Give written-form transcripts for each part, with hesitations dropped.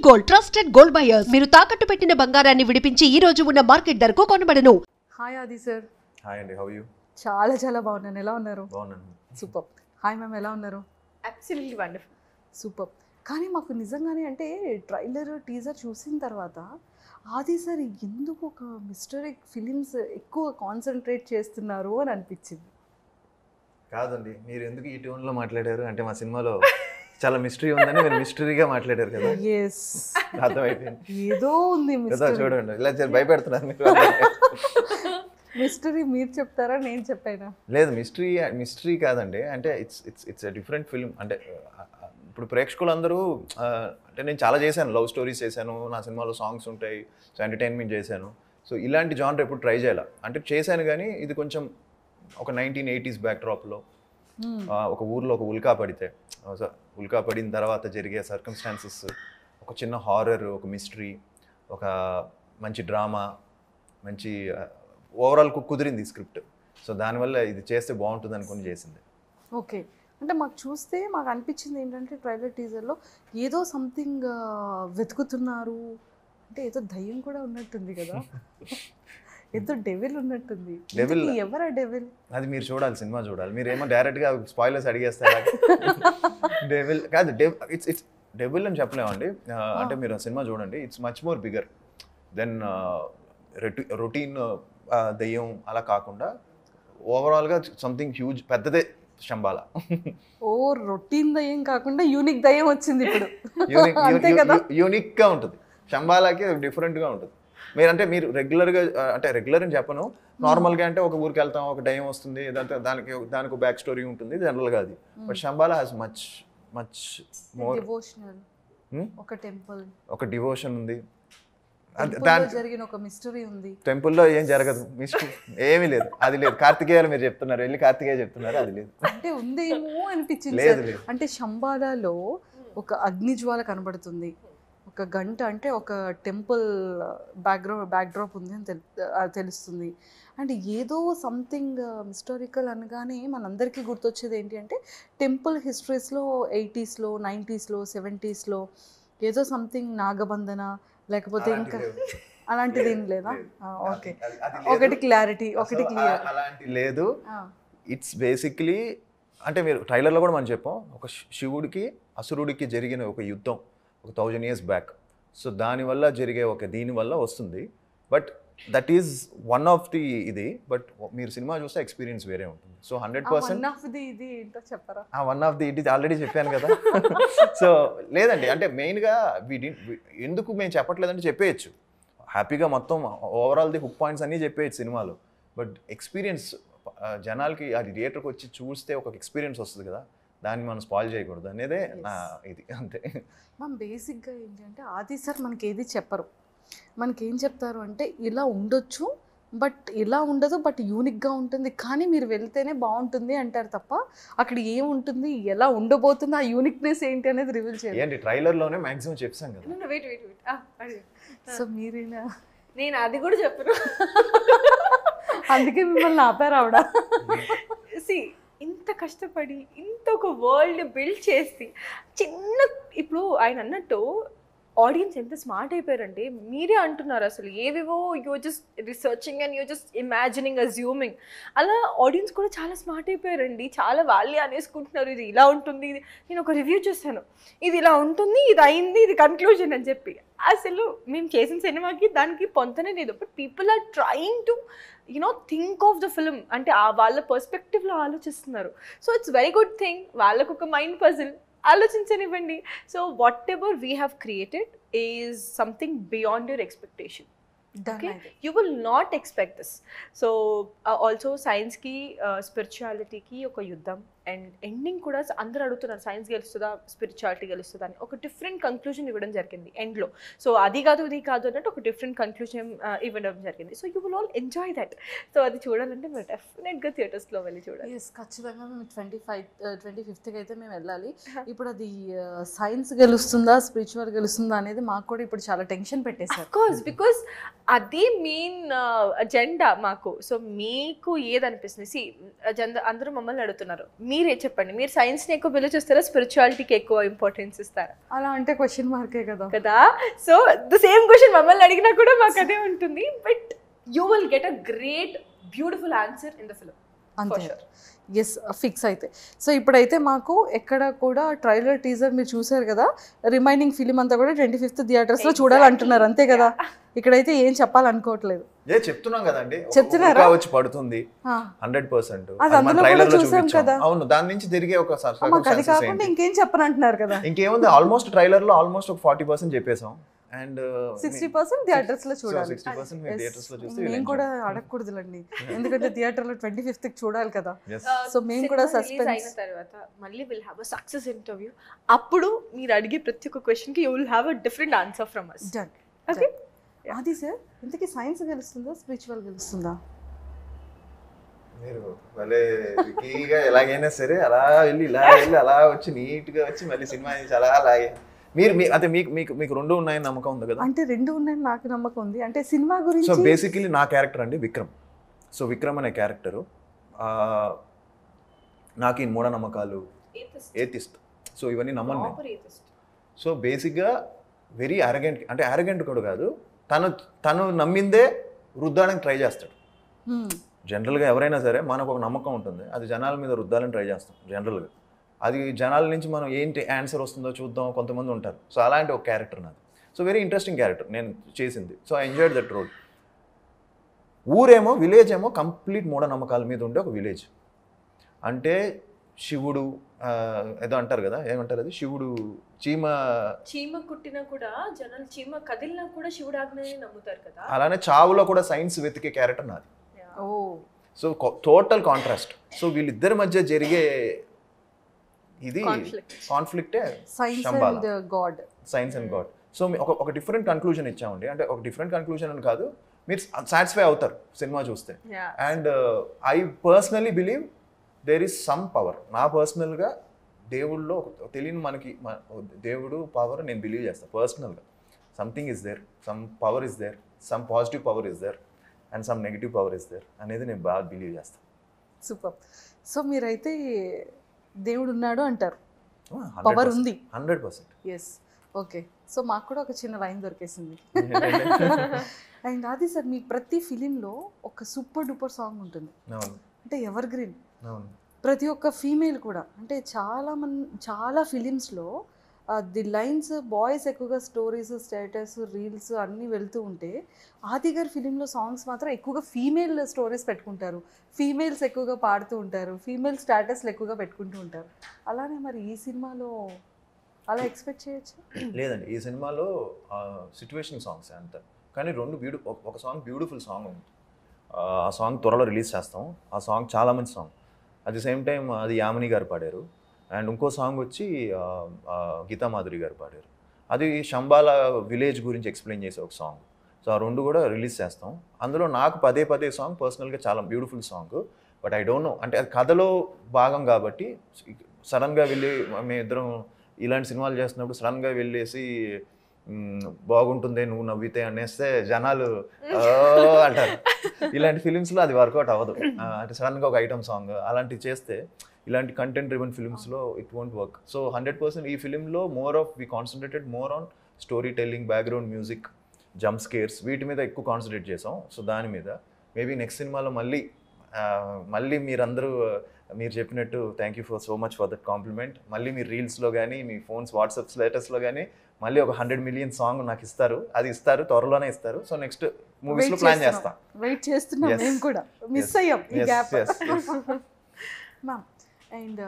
Gold trusted gold buyers మీరు తాకట్టు పెట్టిన బంగారాన్ని విడిపించి ఈ రోజు ఉన్న మార్కెట్ ధరకు కొనబడను. హాయ్ ఆది సార్. హాయ్ అండి, హౌ యూ? చాలా బాగున్నాను. ఎలా ఉన్నారు? బాగున్నాను. సూపర్. హాయ్ మ్యామ్, ఎలా ఉన్నారు? Absolutely wonderful. సూపర్. కానీ మాకు నిజంగానే అంటే ట్రైలర్ టీజర్ చూసిన తర్వాత ఆది సార్ ఎందుకు ఒక మిస్టరిక్ ఫిలిమ్స్ ఎక్కువ కాన్సన్ట్రేట్ చేస్తున్నారు అని అనిపించింది. కాదండి, మీరు ఎందుకు ఈ టోన్లో మాట్లాడారు అంటే మా సినిమాలో చాలా మిస్టరీ ఉందని మీరు మిస్టరీగా మాట్లాడారు కదా. ఎస్, అర్థమైపోయింది. ఏదో ఉంది కదా, చూడండి ఇలా భయపెడుతున్నారు మీరు. మిస్టరీ మీరు చెప్తారా నేను చెప్పానా? లేదు, మిస్టరీ కాదండి. అంటే ఇట్స్ డిఫరెంట్ ఫిల్మ్. అంటే ఇప్పుడు ప్రేక్షకులందరూ అంటే నేను చాలా చేశాను, లవ్ స్టోరీస్ చేశాను, నా సినిమాలో సాంగ్స్ ఉంటాయి, సో ఎంటర్టైన్మెంట్ చేశాను. సో ఇలాంటి జానర్ ఎప్పుడు ట్రై చేయాలి అంటే చేశాను, కానీ ఇది కొంచెం ఒక 1980s బ్యాక్డ్రాప్లో ఒక ఊర్లో ఒక ఉల్కా పడితే, ఉల్కా పడిన తర్వాత జరిగే సర్కమ్స్టాన్సెస్, ఒక చిన్న హారర్, ఒక మిస్టరీ, ఒక మంచి డ్రామా, మంచి ఓవరాల్ కుదిరింది స్క్రిప్ట్. సో దానివల్ల ఇది చేస్తే బాగుంటుంది అనుకుని చేసింది. ఓకే. అంటే మాకు చూస్తే మాకు అనిపించింది ఏంటంటే ట్రైలర్ టీజర్లో ఏదో సంథింగ్ వెతుకుతున్నారు, అంటే ఏదో దయ్యం కూడా ఉన్నట్టుంది కదా, ఏదో డెవిల్ ఉన్నట్టుంది. డెవిల్ ఎవరా డెవిల్? అది మీరు చూడాలి, సినిమా చూడాలి. మీరేమో డైరెక్ట్గా స్పాయిలర్స్ అడిగేస్తారా? డెవిల్ కాదు, ఇట్స్ డెవిల్ అని చెప్పలేమండి. అంటే మీరు సినిమా చూడండి, it's much more bigger than routine దెయ్యం. అలా కాకుండా ఓవరాల్గా సంథింగ్ హ్యూజ్, పెద్దదే శంబాల. ఓ, రొటీన్ దయ్యం కాకుండా యూనిక్ దయ్యం వచ్చింది ఇప్పుడు. యూనిక్గా ఉంటుంది. శంబాలాకి డిఫరెంట్గా ఉంటుంది. మీరు రెగ్యులర్గా, అంటే రెగ్యులర్ అని చెప్పను, నార్మల్గా అంటే ఒక ఊరికి వెళ్తాం, ఒక టైం వస్తుంది, దానికి బ్యాక్ స్టోరీ ఉంటుంది జనరల్గా అది. But Shambhala has much more devotional. ఒక టెంపుల్, ఒక డివోషన్ ఉంది, జరిగిన ఒక మిస్టరీ ఉంది. టెంపుల్లో ఏం జరగదు, మిస్టరీ ఏమీ లేదు, అది లేదు. కార్తికేయాలు మీరు చెప్తున్నారు, వెళ్ళి కార్తికేయ చెప్తున్నారు, అది లేదు. అంటే ఉందేమో అనిపించింది. లేదు. అంటే శంబాలాలో ఒక అగ్నిజ్వాల కనబడుతుంది, ఒక గంట, అంటే ఒక టెంపుల్ బ్యాక్డ్రాప్ ఉంది అని తెలుస్తుంది. అండ్ ఏదో సంథింగ్ హిస్టారికల్ అనగానే మనందరికీ గుర్తొచ్చేది ఏంటి అంటే టెంపుల్ హిస్టరీస్లో 80sలో 90sలో 70sలో ఏదో సంథింగ్ నాగబంధన, లేకపోతే ఇంకా అలాంటిది ఏం లేదా? ఓకే, ఒకటి క్లారిటీ, ఒకటి క్లియర్. అలాంటి లేదు. ఇట్స్ బేసిక్లీ అంటే మీరు ట్రైలర్లో కూడా మనం చెప్పాం, ఒక శివుడికి అసురుడికి జరిగిన ఒక యుద్ధం ఒక 1000 years బ్యాక్. సో దానివల్ల జరిగే దీనివల్ల వస్తుంది. But that is one of the ఇది. బట్ మీరు సినిమా చూస్తే ఎక్స్పీరియన్స్ వేరే ఉంటుంది. సో 100% ఇది ఏంటో చెప్పరా? వన్ ఆఫ్ ది ఇది ఆల్రెడీ చెప్పాను కదా. సో లేదండి, అంటే మెయిన్గా ఎందుకు మేము చెప్పట్లేదంటే చెప్పేయచ్చు హ్యాపీగా, మొత్తం ఓవరాల్ ది హుక్ పాయింట్స్ అన్నీ చెప్పేయచ్చు సినిమాలో. బట్ ఎక్స్పీరియన్స్ జనాలకి అది థియేటర్కి వచ్చి చూస్తే ఒక ఎక్స్పీరియన్స్ వస్తుంది కదా, దాన్ని మనం స్పాయిల్ చేయకూడదు అనేదే నా ఇది, అంతే. మనం బేసిక్గా ఏంటంటే ఆది సార్ మనకి ఏది చెప్పరు, మనకేం చెప్తారు అంటే ఇలా ఉండొచ్చు, బట్ ఇలా ఉండదు, బట్ యూనిక్గా ఉంటుంది, కానీ మీరు వెళ్తేనే బాగుంటుంది అంటారు తప్ప అక్కడ ఏముంటుంది, ఎలా ఉండబోతుంది, ఆ యూనిక్నెస్ ఏంటి అనేది రివీల్ చేయాలి. ఏంటి ట్రైలర్లోనే మ్యాక్సిమం చెప్పాం కదా. వెయిట్. సో మీరేనా? నేను అది కూడా చెప్పను, అందుకే మిమ్మల్ని ఆపారు ఆవిడ. సి, ఇంత కష్టపడి ఇంత ఒక వరల్డ్ బిల్డ్ చేసి చిన్న, ఇప్పుడు ఆయన అన్నట్టు ఆడియన్స్ ఎంత స్మార్ట్ అయిపోయారంటే మీరే అంటున్నారు అసలు ఏవేవో you are just researching and you are just imagining, assuming. అలా ఆడియన్స్ కూడా చాలా స్మార్ట్ అయిపోయారండి. చాలా వాళ్ళే అనేసుకుంటున్నారు ఇది ఇలా ఉంటుంది. ఇది నేను ఒక రివ్యూ చూసాను, ఇది ఇలా ఉంటుంది, ఇది అయింది, ఇది కన్క్లూజన్ అని చెప్పి. అసలు మేము చేసిన సినిమాకి దానికి పొంతనే లేదు. But people are trying to think of the film, అంటే వాళ్ళ పర్స్పెక్టివ్లో ఆలోచిస్తున్నారు. So it's very good thing. వాళ్ళకు ఒక మైండ్ పజిల్ ఆలోచించనివ్వండి. So whatever we have created is something beyond your expectation. Okay, you will not expect this. So also science ki spirituality ki oka yuddham and ending kuda andaru adugutunnaru science gelustuda spirituality gelustuda ani oka different conclusion iవ్వడం జరిగింది end lo. So adi kaadu idi kaadu annattu oka different conclusion ఇవ్వడం జరిగింది. So you will all enjoy that. So adi చూడాలంటే మీరు definite గా theatres లో వెళ్ళి చూడాలి. yes, ఖచ్చితంగా మేము 25th కి అయితే మేము వెళ్ళాలి. ఇప్పుడు అది సైన్స్ గెలుస్తుందా స్పిరిచువల్ గెలుస్తుందా అనేది మాకు కూడా ఇప్పుడు చాలా టెన్షన్ పెట్టేశారు. Of course, because అది మెయిన్ అజెండా మాకు. సో మీకు ఏదనిపిస్తుంది? సి అజెండా అందరూ మమ్మల్ని అడుగుతున్నారు, మీరే చెప్పండి, మీరు సైన్స్ని ఎక్కువ బిలీవ్ చేస్తారా, స్పిరిచువాలిటీకి ఎక్కువ ఇంపార్టెన్స్ ఇస్తారా? అలా అంటే క్వశ్చన్ మార్కే కదా. కదా, సో ద సేమ్ క్వశ్చన్ మమ్మల్ని అడిగినా కూడా మాకు అదే ఉంటుంది, but you will get a great beautiful answer in the film. అంతే, ఎస్ ఫిక్స్ అయితే. సో ఇప్పుడైతే మాకు ఎక్కడ కూడా ట్రైలర్ టీజర్ మీరు చూసారు కదా, రిమైనింగ్ ఫిలిం అంతా కూడా 25th థియేటర్స్లో చూడాలంటున్నారు అంతే కదా. ఇక్కడైతే ఏం చెప్పాలనుకోవట్లేదు. చెప్తున్నాం కదండి, చెప్తున్నారా? వచ్చి పడుతుంది 100%. అది అందులో కూడా చూసాం కదా. అవును, దాని నుంచి తిరిగే ఒక అది కాకుండా ఇంకేం చెప్పనంటున్నారు కదా. ఇంకేముంది, ఆల్మోస్ట్ ట్రైలర్ లో ఆల్మోస్ట్ ఒక 40% చెప్పేసాం. అండ్ 60% థియేటర్స్ లో చూడాలి. 60% మీరు థియేటర్స్ లో చూస్తే మేము కూడా అడగకూడదులండి, ఎందుకంటే థియేటర్ లో 25th చూడాలి కదా. సో మేము కూడా సస్పెన్స్ అయిన తర్వాత మళ్ళీ will have a success interview. అప్పుడు మీరు అడిగే ప్రతి ఒక్క క్వశ్చన్ కి you will have a different answer from us. Done. Okay, అది సార్ ఇంతకీ సైన్స్ గెలుస్తుందా స్పిరిచువల్ గెలుస్తుందా? మీరు భలే వికీగా ఎలాగైనా సరే అలా వెళ్ళి ఇలా వెళ్ళి అలా వచ్చి నీట్ గా వచ్చి మళ్ళీ సినిమా అలా అలాగే మీరు అంటే మీకు రెండు ఉన్నాయని నమ్మకం ఉంది కదా? అంటే రెండు ఉన్నాయని నాకు నమ్మకం ఉంది. అంటే సినిమా గురించి సో బేసికలీ నా క్యారెక్టర్ అండి విక్రమ్. సో విక్రమ్ అనే క్యారెక్టరు నాకు ఈ మూఢనమ్మకాలు, ఏథిస్ట్, సో ఇవన్నీ నమ్మను నేను. సో బేసిక్గా వెరీ అరగెంట్, అంటే అరగెంట్ కూడా కాదు, తను నమ్మిందే రుద్దడానికి ట్రై చేస్తాడు. జనరల్గా ఎవరైనా సరే మనకు ఒక నమ్మకం ఉంటుంది, అది జనాల మీద రుద్దాలని ట్రై చేస్తాం జనరల్గా. అది జనాల నుంచి మనం ఏంటి ఆన్సర్ వస్తుందో చూద్దాం కొంతమంది ఉంటారు. సో అలాంటి ఒక క్యారెక్టర్ నాది. సో వెరీ ఇంట్రెస్టింగ్ క్యారెక్టర్ నేను చేసింది. So I enjoyed that role. ఊరేమో విలేజ్ ఏమో కంప్లీట్ మూఢనమ్మకాల మీద ఉండే ఒక విలేజ్. అంటే శివుడు ఏదో అంటారు కదా, ఏమంటారు అది, శివుడు చీమ కుట్టినా కూడా జనాలు, చీమ కదిలినా కూడా శివుడు ఆజ్ఞని నమ్ముతారు కదా. అలానే చావులో కూడా సైన్స్ వెతికే క్యారెక్టర్ నాది. ఓ, సో టోటల్ కాంట్రాస్ట్. సో వీళ్ళిద్దరి మధ్య జరిగే ఇది కాన్ఫ్లిక్టే సైన్స్ అండ్ గాడ్. సో ఒక డిఫరెంట్ కన్క్లూజన్ ఇచ్చామండి. అంటే ఒక డిఫరెంట్ కన్క్లూజన్ అని కాదు, మీరు సాటిస్ఫై అవుతారు సినిమా చూస్తే. And I personally believe there is some power. నా పర్సనల్గా దేవుళ్ళలో తెలియని మనకి దేవుడు పవర్ నేను బిలీవ్ చేస్తాను పర్సనల్గా. Something is there, some power is there, some positive power is there and some negative power is there అనేది నేను బాగా బిలీవ్ చేస్తాను. సూపర్. సో మీరైతే దేవుడు ఉన్నాడు అంటారు, పవర్ ఉంది 100%. Yes, okay. సో మాకు కూడా ఒక చిన్న లైన్ దొరికేసింది. అండ్ అది సార్, మీ ప్రతి ఫిలింలో ఒక సూపర్ డూపర్ సాంగ్ ఉంటుంది, అంటే ఎవర్ గ్రీన్. ప్రతి ఒక్క ఫీమేల్ కూడా, అంటే చాలా ఫిలిమ్స్లో ది లైన్స్ బాయ్స్ ఎక్కువగా స్టోరీస్, స్టేటస్, రీల్స్ అన్నీ వెళ్తూ ఉంటే ఆది గారి ఫిలింలో సాంగ్స్ మాత్రం ఎక్కువగా ఫీమేల్ స్టోరీస్ పెట్టుకుంటారు, ఫీమేల్స్ ఎక్కువగా పాడుతూ ఉంటారు, ఫీమేల్ స్టేటస్లు ఎక్కువగా పెట్టుకుంటూ ఉంటారు. అలానే మరి ఈ సినిమాలో అలా ఎక్స్పెక్ట్ చేయొచ్చు? లేదండి, ఈ సినిమాలో సిచ్యువేషన్ సాంగ్స్ అంతా, కానీ ఒక సాంగ్ బ్యూటిఫుల్ సాంగ్ ఉంది. ఆ సాంగ్ త్వరలో రిలీజ్ చేస్తాం. ఆ సాంగ్ చాలా మంచి song. At the same time అది యామిని గారు పాడారు. అండ్ ఇంకో సాంగ్ వచ్చి గీతా మాధురి గారు పాడారు. అది శంబాల విలేజ్ గురించి ఎక్స్ప్లెయిన్ చేసే ఒక సాంగ్. సో ఆ రెండు కూడా రిలీజ్ చేస్తాం. అందులో నాకు పదే సాంగ్ పర్సనల్గా చాలా beautiful song. But I don't know, అంటే అది కథలో భాగం కాబట్టి సడన్గా వెళ్ళి మేమిద్దరం ఇలాంటి సినిమాలు చేస్తున్నప్పుడు సడన్గా వెళ్ళేసి బాగుంటుంది నువ్వు నవ్వితే అనేస్తే జనాలు అంటారు. ఇలాంటి ఫిలిమ్స్లో అది వర్కౌట్ అవ్వదు. అంటే సడన్గా ఒక ఐటమ్ సాంగ్ అలాంటివి చేస్తే, ఇలాంటి కంటెంట్ డ్రివెన్ ఫిల్మ్స్లో ఇట్ వోంట్ వర్క్. సో 100% ఈ ఫిలింలో we concentrated more on story telling, background music, jump scares, వీటి మీద ఎక్కువ కాన్సన్ట్రేట్ చేసాం. సో దాని మీద మేబీ నెక్స్ట్ సినిమాలో మళ్ళీ మీరందరూ మీరు చెప్పినట్టు thank you so much for that complement. మళ్ళీ మీ రీల్స్లో కానీ మీ ఫోన్స్ వాట్సాప్ స్టేటస్లో కానీ మళ్ళీ ఒక 100 million సాంగ్ నాకు ఇస్తారు. అది త్వరలోనే ఇస్తారు. సో నెక్స్ట్ మూవీస్లో ప్లాన్ చేస్తాం. వెయిట్ చేస్తున్నాం మేము కూడా, మిస్ అయ్యాం ఈ గ్యాప్. మ్యామ్, అండ్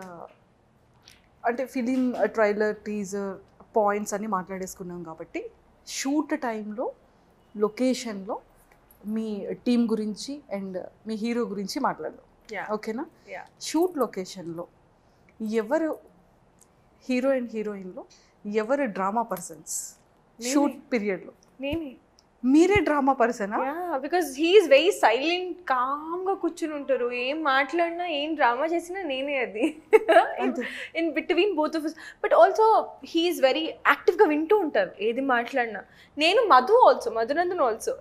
అంటే ఫిలిం ట్రైలర్, టీజర్, పాయింట్స్ అన్నీ మాట్లాడేసుకున్నాం కాబట్టి షూట్ టైంలో, లొకేషన్లో మీ టీం గురించి అండ్ మీ హీరో గురించి మాట్లాడదాం, ఓకేనా? షూట్ లొకేషన్లో ఎవరు హీరో అండ్ హీరోయిన్లో ఎవరు డ్రామా పర్సన్స్ షూట్ పీరియడ్లో? నేనే. మీరే డ్రామా పర్సనా? బికాస్ హీఈస్ వెరీ సైలెంట్, కామ్గా కూర్చుని ఉంటారు. ఏం మాట్లాడినా ఏం డ్రామా చేసినా నేనే అది in between both of us. But also he is very యాక్టివ్గా వింటూ ఉంటారు ఏది మాట్లాడినా. నేను మధునందన్ ఆల్సో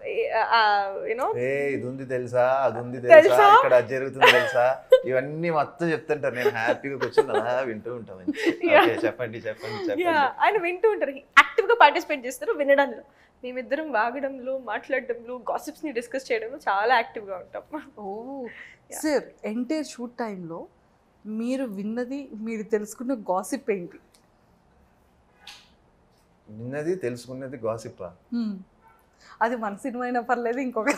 యూనో ఇది ఉంది తెలుసా, అది ఉంది తెలుసా, ఇక్కడ అది జరుగుతుంది తెలుసా, ఇవన్నీ మొత్తం చెప్తుంటారు. నేను హ్యాపీగా కూర్చొని అలా వింటూ ఉంటాను. చెప్పండి చెప్పండి చెప్పండి. ఆయన వింటూ ఉంటారు, యాక్టివ్గా పార్టిసిపేట్ చేస్తారు వినడంలో. మేమిద్దరం వాగడంలో, మాట్లాడడంలో, గాసిప్స్ని డిస్కస్ చేయడంలో చాలా యాక్టివ్గా ఉంటాం. సార్ ఎంటైర్ షూట్ టైంలో మీరు విన్నది, మీరు తెలుసుకున్న గాసిప్ ఏంటి? విన్నది తెలుసుకున్నది గాసిప్పా? అది మన సినిమా అయినా పర్లేదు, ఇంకొక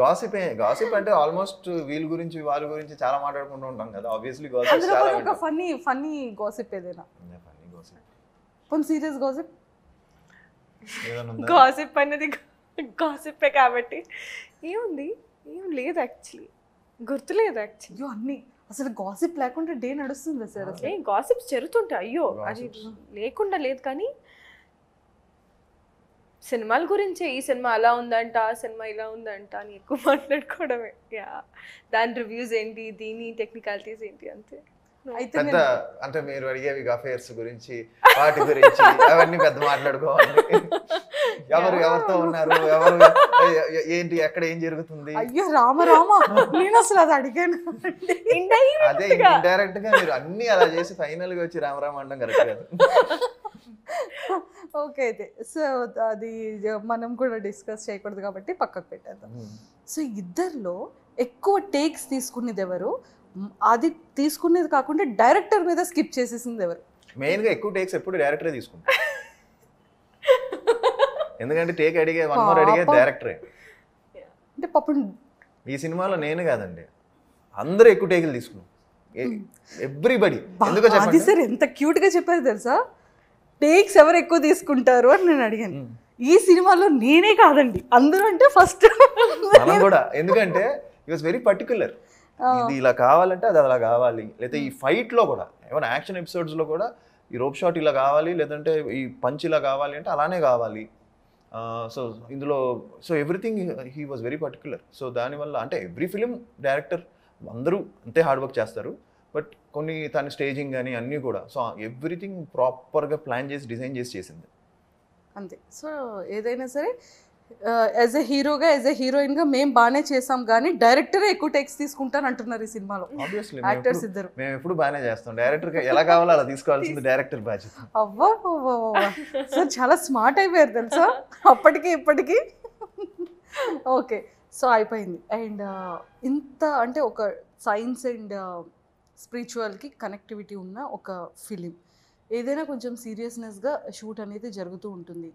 గాసిప్ అంటే ఆల్మోస్ట్ వీళ్ళ గురించి వాళ్ళ గురించి చాలా మాట్లాడుకుంటూ ఉంటాం కదా. ఆబ్వియస్లీ గాసిప్ చాలా ఒక ఫన్నీ గాసిప్ ఏదైనా, ఫన్నీ గాసిప్, కొన్ని సీరియస్ గాసిప్. గాసిప్ అన్నది గాసిప్పే కాబట్టి ఏముంది, ఏం లేదు యాక్చువల్లీ, గుర్తులేదు యాక్చువల్లీ. అయ్యో అన్ని అసలు గాసిప్ లేకుండా డే నడుస్తుంది సార్. అసలు గాసిప్స్ జరుగుతుంటాయి, అయ్యో అది లేకుండా లేదు. కానీ సినిమాల గురించే, ఈ సినిమా అలా ఉందంట, ఆ సినిమా ఇలా ఉందంట అని ఎక్కువ మాట్లాడుకోవడమే. దాని రివ్యూస్ ఏంటి, దీని టెక్నికాలిటీస్ ఏంటి, అంతే. పెద్ద అంటే మీరు అడిగేవి అఫేర్స్ గురించి, వాటి గురించి అవన్నీ పెద్ద మాట్లాడుకోవాలి. ఎవరితో ఉన్నారు, ఎవరు ఏంటి, ఎక్కడ ఏం జరుగుతుంది. అయ్యో రామ నేను అసలు అది అడిగాను. అదే ఇండైరెక్ట్ గా మీరు అన్ని అలా చేసి ఫైనల్ గా వచ్చి రామరామ అనడం కరెక్ట్ కాదు. ఓకే, అయితే సో అది మనం కూడా డిస్కస్ చేయకూడదు కాబట్టి పక్కకు పెట్టేద్దాం. సో ఇద్దరిలో ఎక్కువ టేక్స్ తీసుకునేది ఎవరు? అది తీసుకునేది కాకుండా డైరెక్టర్ మీద స్కిప్ చేసేసింది ఎవరు? మెయిన్ గా ఎక్కువ టేక్స్ ఎప్పుడు డైరెక్టరే తీసుకుంటారు. ఎందుకంటే టేక్ అడిగే డైరెక్టరే. అంటే పాపం ఈ సినిమాలో నేను కాదండి, అందరూ ఎక్కువ టేకులు తీసుకున్నాం, ఎవ్రీబడి. ఎందుకో అది సార్ ఎంత క్యూట్ గా చెప్పారు తెలుసా, టేక్స్ ఎవరు ఎక్కువ తీసుకుంటారు అని నేను అడిగాను. ఈ సినిమాలో నేనే కాదండి అందరూ, అంటే ఫస్ట్ మనం కూడా. ఎందుకంటే ఇట్ వాస్ వెరీ పర్టికులర్, ఇది ఇలా కావాలంటే అది అలా కావాలి. లేదా ఈ ఫైట్లో కూడా, ఏమైనా యాక్షన్ ఎపిసోడ్స్లో కూడా ఈ రోప్ షాట్ ఇలా కావాలి, లేదంటే ఈ పంచ్ ఇలా కావాలి అంటే అలానే కావాలి. సో ఇందులో everything he was very particular. So దానివల్ల అంటే ఎవ్రీ ఫిలిం డైరెక్టర్ అందరూ అంతే హార్డ్ వర్క్ చేస్తారు, బట్ కొన్ని తన స్టేజింగ్ కానీ అన్నీ కూడా, సో ఎవ్రీథింగ్ ప్రాపర్గా ప్లాన్ చేసి డిజైన్ చేసి చేసింది అంతే. సో ఏదైనా సరే యాజ్ ఎ హీరోగా, యాజ్ ఎ హీరోయిన్గా మేము బాగానే చేసాం, కానీ డైరెక్టరే ఎక్కువ టేక్స్ తీసుకుంటాను అంటున్నారు ఈ సినిమాలో. ఆబ్వియస్లీ యాక్టర్స్ ఇద్దరు మేము ఎప్పుడు బాగానే చేస్తాం, డైరెక్టర్ ఎలా కావాలో అలా తీసుకోవాల్సింది డైరెక్టర్ బాధ్యత. అవ్వా సార్ చాలా స్మార్ట్ అయిపోయారు తెలుసా అప్పటికి ఇప్పటికి. ఓకే, సో అయిపోయింది. అండ్ ఇంత అంటే ఒక సైన్స్ అండ్ స్పిరిచువల్కి కనెక్టివిటీ ఉన్న ఒక ఫిలిం, ఏదైనా కొంచెం సీరియస్నెస్గా షూట్ అనేది జరుగుతూ ఉంటుంది.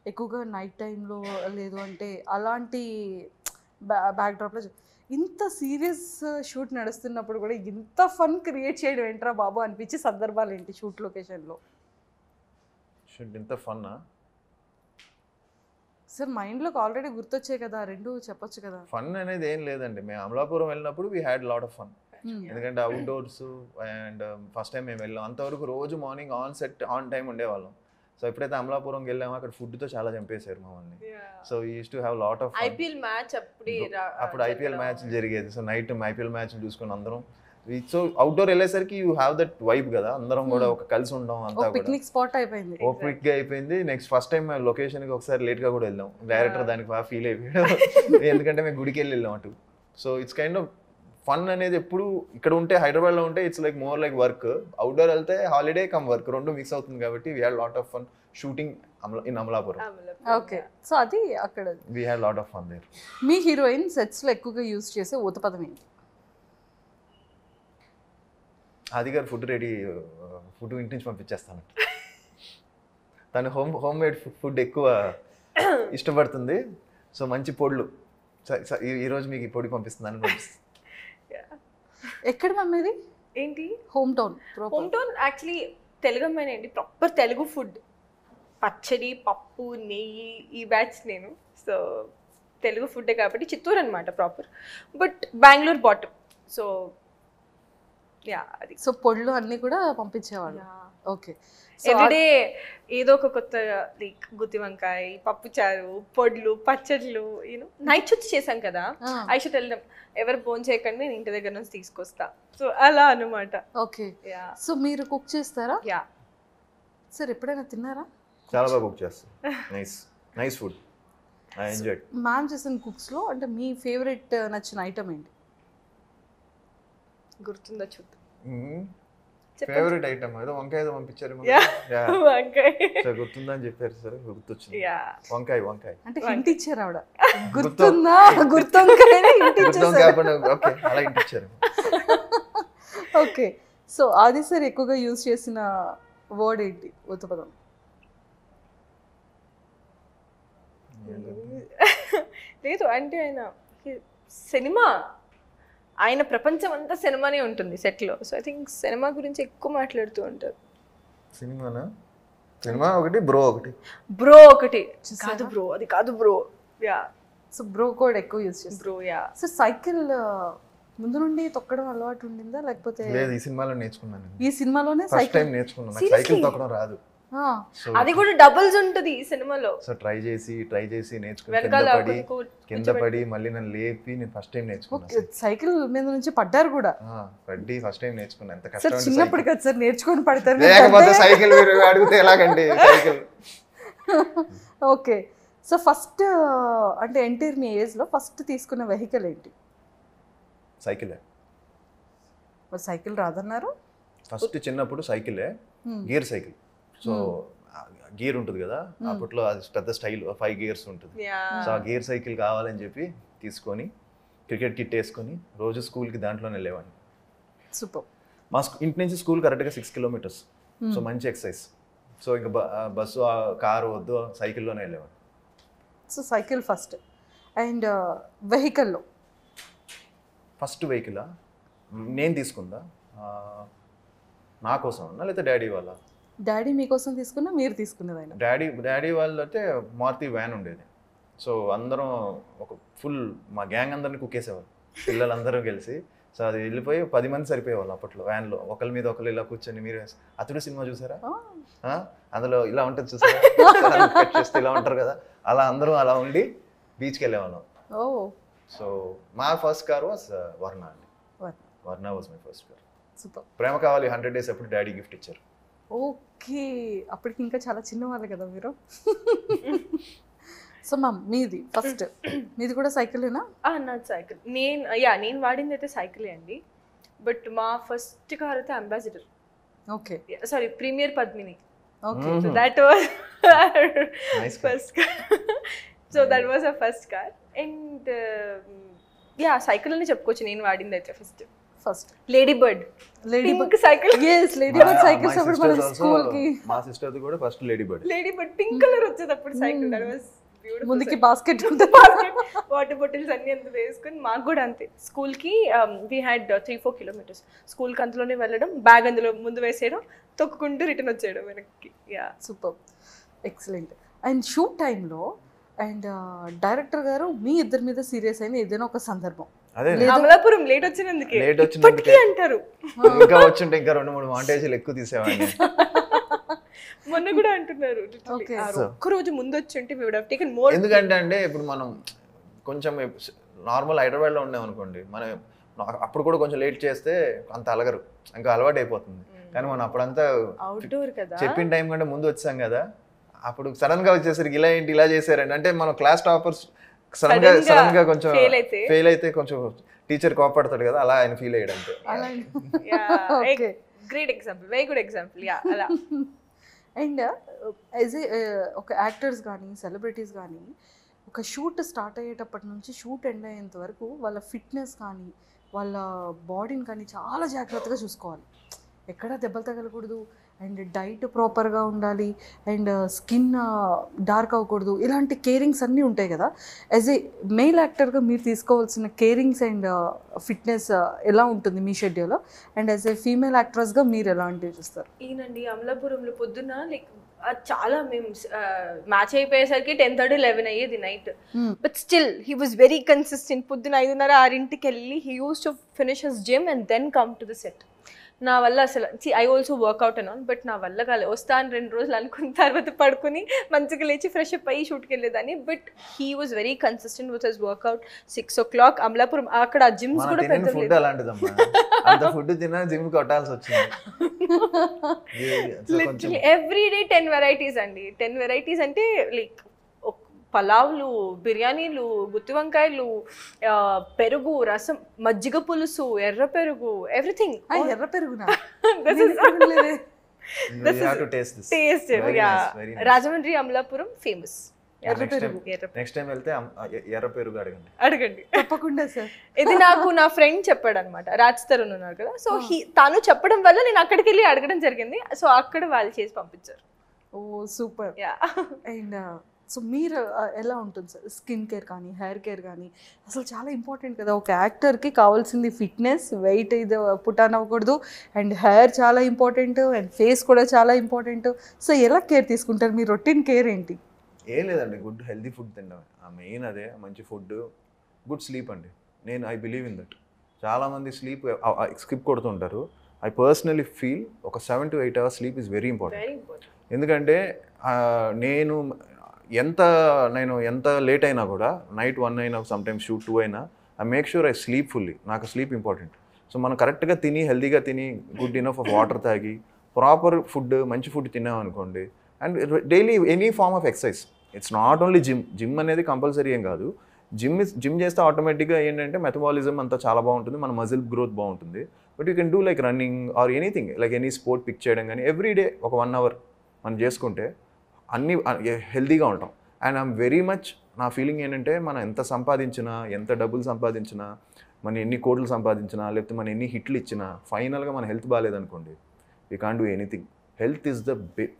ఎక్కువగా నైట్ టైంలో, లేదు అంటే అలాంటి బ్యాక్డ్రాప్లో ఇంత సీరియస్ షూట్ నడుస్తున్నప్పుడు కూడా ఇంత ఫన్ క్రియేట్ చేయడం ఏంట్రా బాబు అనిపించే సందర్భాలు ఏంటి షూట్ లొకేషన్లో? షూట్ ఇంత ఫన్నా సార్? మైండ్లోకి ఆల్రెడీ గుర్తొచ్చాయి కదా, రెండు చెప్పొచ్చు కదా. ఫన్ అనేది ఏం లేదండి. మేము అమలాపురం వెళ్ళినప్పుడు we had lot of fun. ఎందుకంటే అవుట్డోర్స్ అండ్ ఫస్ట్ టైం మేము వెళ్ళాం, అంతవరకు రోజు morning on set on time ఉండేవాళ్ళం. సో ఎప్పుడైతే అమలాపురంకి వెళ్ళామో అక్కడ ఫుడ్తో చాలా చంపేశారు మమ్మల్ని. So use to have lot of IPL match అప్పుడు ఐపీఎల్ మ్యాచ్ జరిగేది. సో నైట్ ఐపీఎల్ మ్యాచ్ చూసుకుని అందరం, సో అవుట్డోర్ వెళ్ళేసరికి యూ హ్యావ్ దట్ వైబ్ కదా, అందరం కూడా ఒక కలిసి ఉండడం అంతా పిక్నిక్ స్పాట్ అయిపోయింది, ఓ క్విక్ గా అయిపోయింది. నెక్స్ట్ ఫస్ట్ టైం మేము లొకేషన్కి ఒకసారి లేట్గా కూడా వెళ్ళాం, డైరెక్టర్ దానికి బాగా ఫీల్ అయిపోయాడు. ఎందుకంటే మేము గుడికి వెళ్ళాం అటు. So it's kind of fun అనేది ఎప్పుడు ఇక్కడ ఉంటే, హైదరాబాద్లో ఉంటే it's like more like work, outdoor వెళ్తే హాలిడే కమ్ వర్క్, రెండు మిక్స్ అవుతుంది. కాబట్టి we had lot of fun shooting in Amalapuram. Okay, so అది అక్కడ we had lot of fun there. మీ హీరోయిన్ సెట్స్లో ఎక్కువగా యూజ్ చేసే ఊతపదం ఏంటి? ఆది గారు ఫుడ్ ఇంటి నుంచి పంపించేస్తాను. తను హోమ్ మేడ్ ఫుడ్ ఎక్కువ ఇష్టపడుతుంది. సో మంచి పొడులు, ఈరోజు మీకు ఈ పొడి పంపిస్తుందని పంపిస్తుంది. ఎక్కడ మమ్మీది ఏంటి? హోమ్ టౌన్ యాక్చువల్లీ తెలుగు అమ్మాయినండి, ప్రాపర్ తెలుగు ఫుడ్, పచ్చడి, పప్పు, నెయ్యి, ఈ బ్యాచ్ నేను. సో తెలుగు ఫుడ్డే కాబట్టి చిత్తూరు అనమాట proper, but Bengaluru bottom. So అది సో పొడులు అన్నీ కూడా పంపించేవాళ్ళు. ఓకే. ఎవ్రీడే ఏదో ఒక కొత్త లైక్ గుత్తి వంకాయ, పప్పుచారు, పొడ్లు, పచ్చళ్ళు యూనో నైట్ షూట్స్ చేశాం కదా. ఐ షుడ్ టెల్ దెమ్ ఎవరు ఫోన్ చేయకండి నేను ఇంటి దగ్గర నుంచి తీసుకొస్తా. సో అలా అన్నమాట. ఓకే. సో మీరు కుక్ చేస్తారా? సార్ ఎప్పుడైనా తిన్నారా? చాలా బాగా కుక్ చేస్తాను. Nice food. I enjoy. Ma'am చేసిన కుక్స్లో అంటే మీ ఫేవరెట్ నచ్చిన ఐటమ్ ఏంటి? గుర్తుందా చూద్దాం. ఫేవరెట్ ఐటమ్ ఏదో వంకాయ ఏదో పంపించారు. గుర్తుందా అని చెప్పారు సార్, గుర్తొచ్చింది. వంకాయ అంటే హింట్ ఇచ్చారు ఆవిడ. గుర్తుందా? గుర్తొంకాయ అలా హింట్ ఇచ్చారు. ఓకే. సో ఆది సార్ ఎక్కువగా యూజ్ చేసిన వర్డ్ ఏంటి, ఉత్పదం? లేదు అంటే ఆయన సినిమా, ఆయన ప్రపంచం అంతా సినిమానే ఉంటుంది సెట్లో. సో ఐ థింక్ సినిమా గురించి ఎక్కువ మాట్లాడుతూ ఉంటారు. సినిమా ఒకటి, బ్రో ఒకటి కాదు బ్రో, అది కాదు బ్రో. సో బ్రో కోడ్ ఎక్కువ యూజ్ చేస్తారు. బ్రో సో సైకిల్ ముందు నుండి తొక్కడం అలవాటు ఉండిందా లేకపోతే? లేదు, ఈ సినిమాలో నేర్చుకున్నాను. ఈ సినిమాలోనే ఫస్ట్ టైం నేర్చుకున్నాను. నాకు సైకిల్ తొక్కడం రాదు. అది కూడా డబుల్స్ ఉంటది ఈ సినిమాలో. సో ట్రై చేసి నేర్చుకుని కింద పడి మళ్ళీ నన్ను లేపి నేను ఫస్ట్ టైం నేర్చుకున్నాను. సైకిల్ మీద నుంచి పడ్డారు కూడా? పడ్డి ఫస్ట్ టైం నేర్చుకున్నాను. ఎంత కష్టం చిన్నప్పుడు కదా సార్ నేర్చుకొని పడతారు. లేకపోతే సైకిల్ అడిగితే ఎలాగండి సైకిల్. ఓకే. సో ఫస్ట్ అంటే ఎంటైర్ మీ ఏజ్ లో ఫస్ట్ తీసుకున్న వెహికల్ ఏంటి? సైకిలే. సైకిల్ రాదన్నారు? ఫస్ట్ చిన్నప్పుడు సైకిలే, గేర్ సైకిల్. సో గేర్ ఉంటుంది కదా అప్పట్లో, అది పెద్ద స్టైల్ 5 గేర్స్ ఉంటుంది. సో ఆ గేర్ సైకిల్ కావాలని చెప్పి తీసుకొని క్రికెట్ కిట్ వేసుకొని రోజు స్కూల్కి దాంట్లోనే వెళ్ళేవాడిని. సూపర్. మా ఇంటి నుంచి స్కూల్ కరెక్ట్గా 6 కిలోమీటర్స్. సో మంచి ఎక్సర్సైజ్. సో ఇంకా బస్సు కారు వద్దు, సైకిల్లోనే వెళ్ళేవాడిని. So cycle first. అండ్ వెహికల్లో ఫస్ట్ వెహికలా నేను తీసుకుందా? నా కోసం అన్నా లేదా డాడీ వాళ్ళ? డాడీ మీకోసం తీసుకున్నా, మీరు తీసుకున్నది ఆయన? డాడీ వాళ్ళు అయితే మారుతి వ్యాన్ ఉండేది. సో అందరం ఒక ఫుల్ మా గ్యాంగ్ అందరిని కుక్కేసేవాళ్ళు, పిల్లలందరూ కలిసి. సో అది వెళ్ళిపోయి 10 మంది సరిపోయేవాళ్ళు అప్పట్లో వ్యాన్లో. ఒకరి మీద ఒకరు ఇలా కూర్చొని, మీరు అతడు సినిమా చూసారా? అందులో ఇలా ఉంటుంది చూసారా, కట్ చేస్తే ఇలా ఉంటారు కదా, అలా అందరం అలా ఉండి బీచ్కి వెళ్ళేవాళ్ళం. సో మా ఫస్ట్ కార్ వాజ్ వర్ణ అండి. Verna was my first car. Super. Prema Kavali 100 days అప్పుడు డాడీ గిఫ్ట్ ఇచ్చారు. ఓకే. అప్పటికి ఇంకా చాలా చిన్నవాళ్ళు కదా మీరు. సో మ్యామ్ మీది ఫస్ట్, మీది కూడా సైకిలేనా? నాది సైకిల్. నేను వాడింది అయితే సైకిలే అండి. బట్ మా ఫస్ట్ కార్ అయితే Ambassador. Okay. Sorry, Premier Padmini. Okay. So that was first car. So that was a first car. And cycle అని చెప్పుకోవచ్చు నేను వాడింది అయితే first Lady Bird cycle. yes, Lady Bird cycles అప్పుడు మన స్కూల్ కి. మా సిస్టర్ ది కూడా first Lady Bird pink colour వచ్చేది అప్పుడు సైకిల్. That was beautiful. ముందుకి బాస్కెట్ ఉంటుంది, వాటర్ బాటిల్స్ అన్ని అందులో వేసుకొని. మాకు కూడా అంతే. స్కూల్ కి వి హ్యాడ్ 3-4 kilometers. స్కూల్ కి అందులోనే వెళ్ళడం, బ్యాగ్ అందులో ముందు వేసేయడం, తొక్కుకుంటూ రిటర్న్ వచ్చేయడం వెనక్కి. Super, excellent. అండ్ షూట్ టైంలో అండ్ డైరెక్టర్ గారు మీ ఇద్దరి మీద సీరియస్ అయిన ఏదైనా ఒక సందర్భం? అమలాపురం లేట్ వచ్చినందుకే అంటారు. ఇంకా వచ్చుంటే ఇంకా 2-3 మాంటేజీలు ఎక్కువ తీసేవాడిని. మొన్న కూడా అంటున్నారు ఒక్క రోజు ముందు వచ్చి ఉంటే we would have taken more. ఎందుకంటే అంటే ఇప్పుడు మనం కొంచెం నార్మల్ హైదరాబాద్లో ఉన్నాం అనుకోండి, మనం అప్పుడు కూడా కొంచెం లేట్ చేస్తే అంత అలగరు, ఇంకా అలవాటు అయిపోతుంది. కానీ మనం అప్పుడంతా అవుట్డోర్ కదా, చెప్పిన టైం కంటే ముందు వచ్చాం కదా, అప్పుడు సడన్ గా వచ్చేసరికి ఇలా ఏంటి ఇలా చేశారండి అంటే మనం క్లాస్ టాపర్స్ సడన్ గా కొంచెం ఫెయిల్ అయితే కొంచెం టీచర్ కోపడతాడు కదా, అలా ఆయన ఫీల్ అయ్యాడు అంతే. Great example, very good example. అలా. అండ్ యాజ్ ఏ ఒక యాక్టర్స్ కానీ సెలబ్రిటీస్ కానీ ఒక షూట్ స్టార్ట్ అయ్యేటప్పటి నుంచి షూట్ ఎండ్ అయ్యేంత వరకు వాళ్ళ ఫిట్నెస్ కానీ వాళ్ళ బాడీని కానీ చాలా జాగ్రత్తగా చూసుకోవాలి. ఎక్కడా దెబ్బలు తగలకూడదు, అండ్ డైట్ ప్రాపర్గా ఉండాలి, అండ్ స్కిన్ డార్క్ అవ్వకూడదు. ఇలాంటి కేరింగ్స్ అన్నీ ఉంటాయి కదా. యాజ్ ఏ మెయిల్ యాక్టర్గా మీరు తీసుకోవాల్సిన కేరింగ్స్ అండ్ ఫిట్నెస్ ఎలా ఉంటుంది మీ షెడ్యూల్లో? అండ్ యాజ్ ఏ ఫీమేల్ యాక్ట్రెస్గా మీరు ఎలాంటివి చూస్తారు? ఈయనండి అమలాపురంలో పొద్దున్న లైక్ చాలా మేము మ్యాచ్ అయిపోయేసరికి 10:30-11 అయ్యేది night. But still he was very consistent. పొద్దున 5:30-6 వెళ్ళి he use to finish his gym and then come to the set. నా వల్ల అసలు ఐ ఆల్సో వర్క్అవుట్ అన్నాను, బట్ నా వల్ల కాలేదు. వస్తాను 2 రోజులు అనుకున్న తర్వాత పడుకుని మంచిగా లేచి ఫ్రెష్ అప్ అయ్యి షూట్కి వెళ్ళేదాన్ని. But he was very consistent with his workout. 6 o'clock Amalapuram, అక్కడ జిమ్స్ కూడా పెద్ద ఫుడ్ అలాంటిదమ్మా, అంత ఫుడ్ తిన్నా జిమ్ కొట్టాల్సి వచ్చింది. ఎవ్రీ డే 10 varieties అండి. 10 varieties అంటే లైక్ పలావ్లు, బిర్యానీలు, గుత్తి వంకాయలు, పెరుగు, రసం, మజ్జిగ పులుసు, ఎర్ర పెరుగు, ఎవ్రీథింగ్. ఎర్ర పెరుగునా? టేస్ట్ రాజమండ్రి అమలాపురం ఫేమస్ ఎర్ర పెరుగు. నెక్స్ట్ టైం వెళ్తే ఎర్ర పెరుగు అడగండి తప్పకుండా సార్. ఇది నాకు నా ఫ్రెండ్ చెప్పాడు అనమాట, రాజ్ తరుణ్ ఉన్నారు కదా, సో తను చెప్పడం వల్ల నేను అక్కడికి వెళ్ళి అడగడం జరిగింది. సో అక్కడ వాళ్ళు చేసి పంపించారు. ఓ సూపర్. అండ్ సో మీరు ఎలా ఉంటుంది సార్ స్కిన్ కేర్ కానీ హెయిర్ కేర్ కానీ? అసలు చాలా ఇంపార్టెంట్ కదా ఒక యాక్టర్కి కావాల్సింది, ఫిట్నెస్, వెయిట్ ఇది పుటాన్ అవ్వకూడదు, అండ్ హెయిర్ చాలా ఇంపార్టెంట్, అండ్ ఫేస్ కూడా చాలా ఇంపార్టెంట్. సో ఎలా కేర్ తీసుకుంటారు? మీ రొటీన్ కేర్ ఏంటి? ఏం లేదండి, గుడ్ హెల్తీ ఫుడ్ తినడం, మెయిన్ అదే. మంచి ఫుడ్, గుడ్ స్లీప్ అండి. నేను ఐ బిలీవ్ ఇన్ దట్. చాలామంది స్లీప్ స్కిప్ కొడుతుంటారు. ఐ పర్సనలీ ఫీల్ ఒక 7 to 8 hours sleep is very important. ఎందుకంటే నేను ఎంత లేట్ అయినా కూడా, నైట్ 1 అయినా, సమ్టైమ్స్ షూట్ 2 అయినా, I make sure I sleep fully. నాకు స్లీప్ ఇంపార్టెంట్. సో మనం కరెక్ట్గా తిని, హెల్తీగా తిని, గుడ్ ఇనఫ్ ఆఫ్ వాటర్ తాగి, ప్రాపర్ ఫుడ్, మంచి ఫుడ్ తిన్నామనుకోండి, and daily any form of exercise. It's not only gym అనేది కంపల్సరీ ఏం కాదు. జిమ్ చేస్తే ఆటోమేటిక్గా ఏంటంటే మెటబాలిజం అంతా చాలా బాగుంటుంది, మన మజిల్ గ్రోత్ బాగుంటుంది. But you can do like running or anything, like any sport pick చేయడం కానీ, ఎవ్రీ డే ఒక 1 hour మనం చేసుకుంటే అన్నీ హెల్తీగా ఉంటాం. అండ్ ఐఎమ్ వెరీ మచ్, నా ఫీలింగ్ ఏంటంటే మనం ఎంత సంపాదించినా, ఎంత డబ్బులు సంపాదించినా, మన ఎన్ని కోట్లు సంపాదించినా, లేకపోతే మనం ఎన్ని హిట్లు ఇచ్చినా, ఫైనల్గా మన హెల్త్ బాగాలేదనుకోండి, we can't do anything. Health is the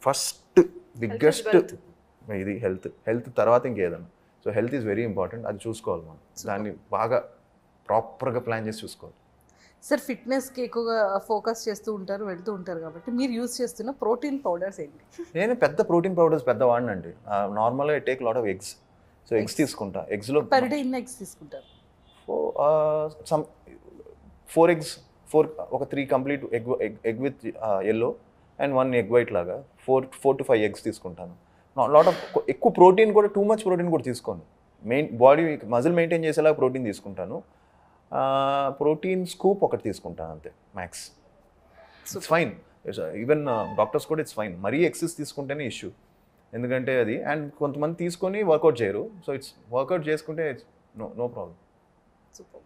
first biggest ఇది. హెల్త్ తర్వాత ఇంకేదన్నా. So health is very important. అది చూసుకోవాలి మనం, దాన్ని బాగా ప్రాపర్గా ప్లాన్ చేసి చూసుకోవాలి. సార్ ఫిట్నెస్కి ఎక్కువగా ఫోకస్ చేస్తూ ఉంటారు, వెళ్తూ ఉంటారు కాబట్టి మీరు యూజ్ చేస్తున్న ప్రోటీన్ పౌడర్స్ ఏంటి? నేను పెద్ద ప్రోటీన్ పౌడర్స్ పెద్ద వాడినండి. నార్మల్గా take lot of eggs. So eggs తీసుకుంటా. ఎగ్స్లో పర్ డే ఎన్ని ఎగ్స్ తీసుకుంటారు? 4 eggs, ఒక 3 complete egg with yellow and 1 egg white లాగా 4 to 5 eggs తీసుకుంటాను. లాట్ ఆఫ్ ఎక్కువ ప్రోటీన్ కూడా, టూ మచ్ ప్రోటీన్ కూడా తీసుకోను. బాడీ మజిల్ మెయింటైన్ చేసేలాగా ప్రోటీన్ తీసుకుంటాను. ప్రోటీన్ స్కూప్ ఒకటి తీసుకుంటాను అంతే, max. It's fine. Even doctors కూడా ఇట్స్ ఫైన్. మరీ ఎక్సెస్ తీసుకుంటేనే ఇష్యూ. ఎందుకంటే అది, అండ్ కొంతమంది తీసుకొని వర్కౌట్ చేయరు. సో ఇట్స్ వర్కౌట్ చేసుకుంటే it's no problem. Super.